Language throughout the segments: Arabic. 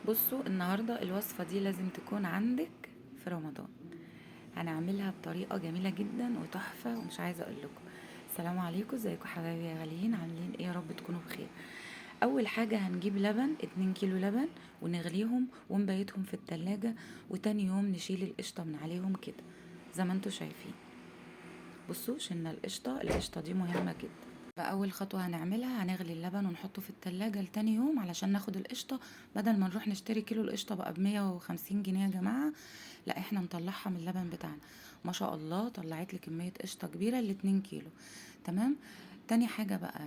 بصوا النهاردة الوصفة دي لازم تكون عندك في رمضان. هنعملها بطريقة جميلة جدا وتحفة ومش عايزة اقول لكم. السلام عليكم، ازيكم حبايبي يا غاليين؟ عاملين ايه؟ يا رب تكونوا بخير. اول حاجة هنجيب لبن 2 كيلو لبن ونغليهم ونبيتهم في التلاجة، وتاني يوم نشيل القشطة من عليهم كده زي ما انتوا شايفين. بصوا شلنا القشطة دي مهمة جدا. فأول خطوة هنعملها هنغلي اللبن ونحطه في التلاجة لتاني يوم علشان ناخد القشطة. بدل ما نروح نشتري كيلو القشطة بقى ب150 جنيه يا جماعة، لا احنا نطلعها من اللبن بتاعنا. ما شاء الله طلعت لي كمية قشطة كبيرة ل2 كيلو. تمام. تاني حاجة بقى،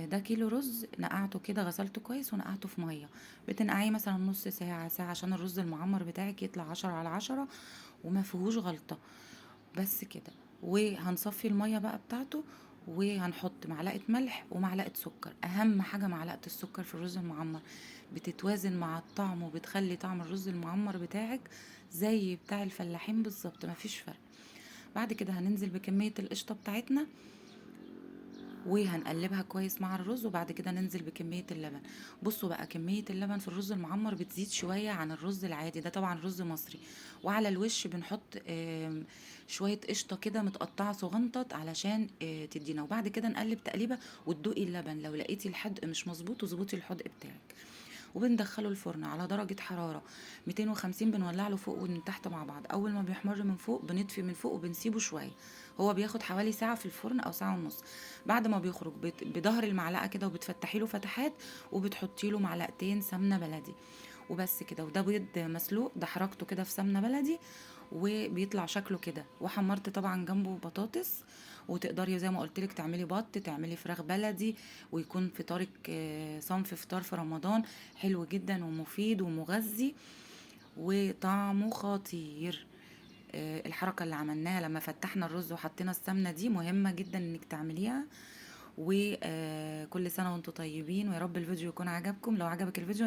ده كيلو رز نقعته كده، غسلته كويس ونقعته في مية. بتنقعيه مثلا نص ساعة ساعة عشان الرز المعمر بتاعك يطلع 10/10 وما فيهوش غلطة. بس كده. وهنصفي المية بقى بتاعته، وهنحط معلقة ملح ومعلقة سكر. أهم حاجة معلقة السكر في الرز المعمر، بتتوازن مع الطعم وبتخلي طعم الرز المعمر بتاعك زي بتاع الفلاحين بالظبط، مفيش فرق. بعد كده هننزل بكمية القشطة بتاعتنا وهنقلبها كويس مع الرز، وبعد كده ننزل بكمية اللبن. بصوا بقى، كمية اللبن في الرز المعمر بتزيد شوية عن الرز العادي، ده طبعا رز مصري. وعلى الوش بنحط شوية قشطة كده متقطعة صغنطط علشان تدينا. وبعد كده نقلب تقليبة وتدوقي اللبن، لو لقيتي الحدق مش مظبوط وظبطي الحدق بتاعك. وبندخله الفرن على درجة حرارة 250، بنولع له فوق ومن تحت مع بعض. أول ما بيحمر من فوق بنطفي من فوق وبنسيبه شوية. هو بياخد حوالي ساعة في الفرن أو ساعة ونص. بعد ما بيخرج بظهر المعلقة كده وبتفتحي له فتحات، وبتحطي له معلقتين سمنة بلدي. وبس كده. وده بيض مسلوق، ده حركته كده في سمنة بلدي وبيطلع شكله كده. وحمرت طبعا جنبه بطاطس، وتقدري زي ما قلت لك تعملي بط، تعملي فراخ بلدي، ويكون فطارك صنف فطار في رمضان حلو جدا ومفيد ومغذي وطعمه خطير. الحركة اللي عملناها لما فتحنا الرز وحطينا السمنة دي مهمة جدا انك تعمليها. وكل سنة وانتم طيبين، ويا رب الفيديو يكون عجبكم. لو عجبك الفيديو